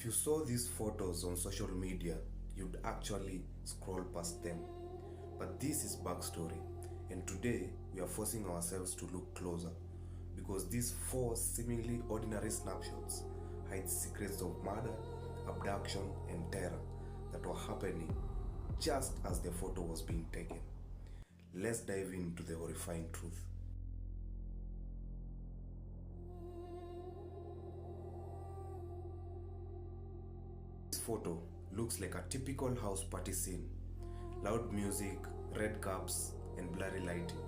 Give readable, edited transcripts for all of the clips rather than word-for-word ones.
If you saw these photos on social media, you'd actually scroll past them. But this is backstory, and today we are forcing ourselves to look closer because these 4 seemingly ordinary snapshots hide secrets of murder, abduction, and terror that were happening just as the photo was being taken. Let's dive into the horrifying truth. This photo looks like a typical house party scene. Loud music, red cups, and blurry lighting.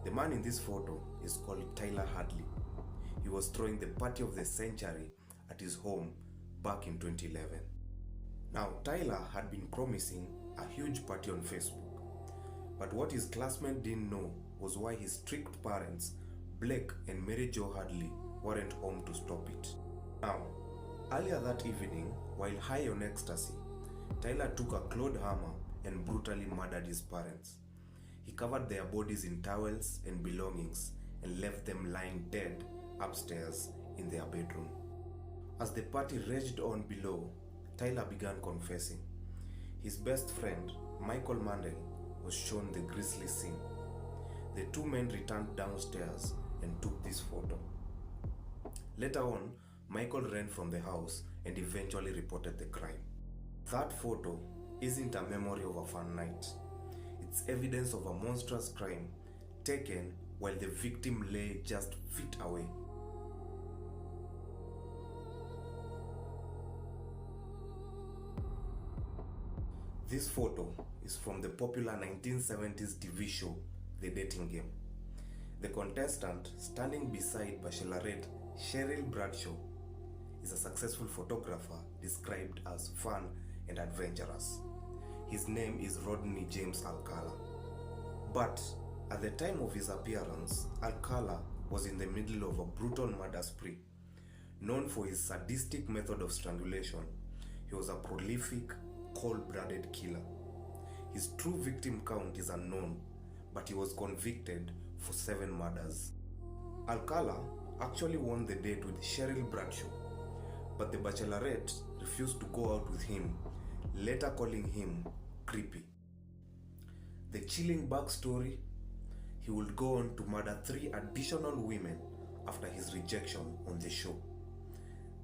The man in this photo is called Tyler Hadley. He was throwing the party of the century at his home back in 2011. Now, Tyler had been promising a huge party on Facebook, but what his classmates didn't know was why his strict parents, Blake and Mary Jo Hadley, weren't home to stop it. Now, earlier that evening, while high on ecstasy, Tyler took a clawed hammer and brutally murdered his parents. He covered their bodies in towels and belongings and left them lying dead upstairs in their bedroom. As the party raged on below, Tyler began confessing. His best friend, Michael Mandel, was shown the grisly scene. The 2 men returned downstairs and took this photo. Later on, Michael ran from the house and eventually reported the crime. That photo isn't a memory of a fun night. It's evidence of a monstrous crime taken while the victim lay just feet away. This photo is from the popular 1970s TV show, The Dating Game. The contestant standing beside Bachelorette Cheryl Bradshaw is a successful photographer described as fun and adventurous. His name is Rodney James Alcala. But at the time of his appearance, Alcala was in the middle of a brutal murder spree. Known for his sadistic method of strangulation, he was a prolific, cold-blooded killer. His true victim count is unknown, but he was convicted for 7 murders. Alcala actually won the date with Cheryl Bradshaw, but the Bachelorette refused to go out with him, later calling him creepy. The chilling backstory: he would go on to murder 3 additional women after his rejection on the show.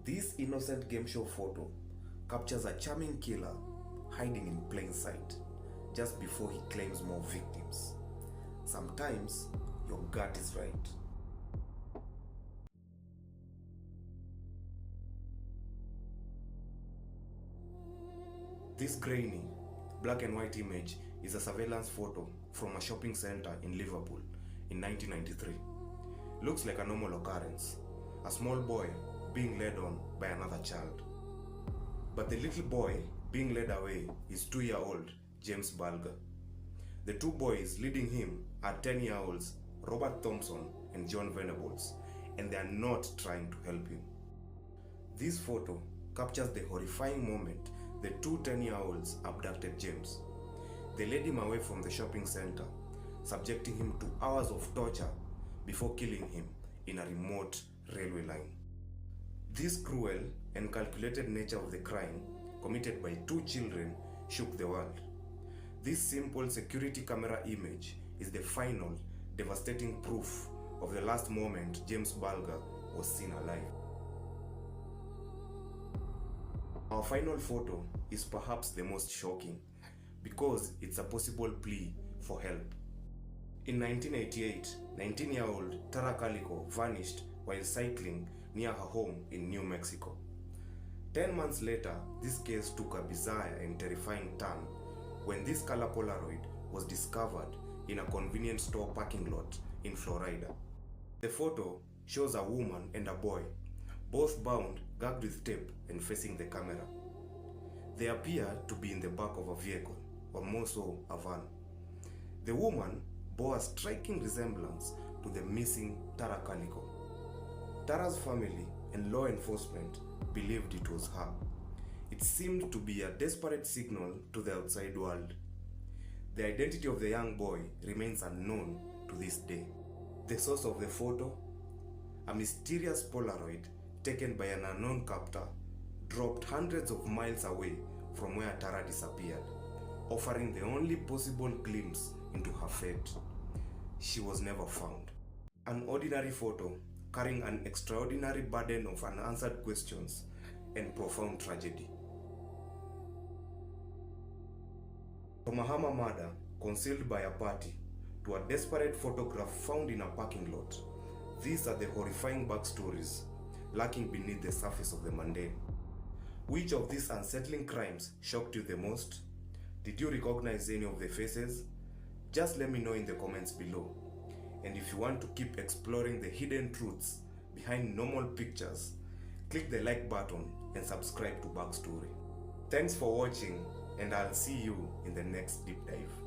This innocent game show photo captures a charming killer hiding in plain sight just before he claims more victims. Sometimes your gut is right. This grainy, black and white image is a surveillance photo from a shopping center in Liverpool in 1993. Looks like a normal occurrence, a small boy being led on by another child. But the little boy being led away is 2-year-old James Bulger. The 2 boys leading him are 10-year-olds Robert Thompson and John Venables, and they are not trying to help him. This photo captures the horrifying moment the 2 10-year-olds abducted James. They led him away from the shopping center, subjecting him to hours of torture before killing him in a remote railway line. This cruel and calculated nature of the crime committed by 2 children shook the world. This simple security camera image is the final, devastating proof of the last moment James Bulger was seen alive. Our final photo is perhaps the most shocking because it's a possible plea for help. In 1988, 19-year-old Tara Calico vanished while cycling near her home in New Mexico. 10 months later, this case took a bizarre and terrifying turn when this color Polaroid was discovered in a convenience store parking lot in Florida. The photo shows a woman and a boy, both bound, gagged with tape and facing the camera. They appear to be in the back of a vehicle, or more so, a van. The woman bore a striking resemblance to the missing Tara Calico. Tara's family and law enforcement believed it was her. It seemed to be a desperate signal to the outside world. The identity of the young boy remains unknown to this day. The source of the photo: a mysterious Polaroid taken by an unknown captor dropped hundreds of miles away from where Tara disappeared, offering the only possible glimpse into her fate. She was never found. An ordinary photo carrying an extraordinary burden of unanswered questions and profound tragedy. From a hammer murder concealed by a party to a desperate photograph found in a parking lot, these are the horrifying backstories lurking beneath the surface of the mundane. Which of these unsettling crimes shocked you the most? Did you recognize any of the faces? Just let me know in the comments below. And if you want to keep exploring the hidden truths behind normal pictures, click the like button and subscribe to Backstory. Thanks for watching, and I'll see you in the next deep dive.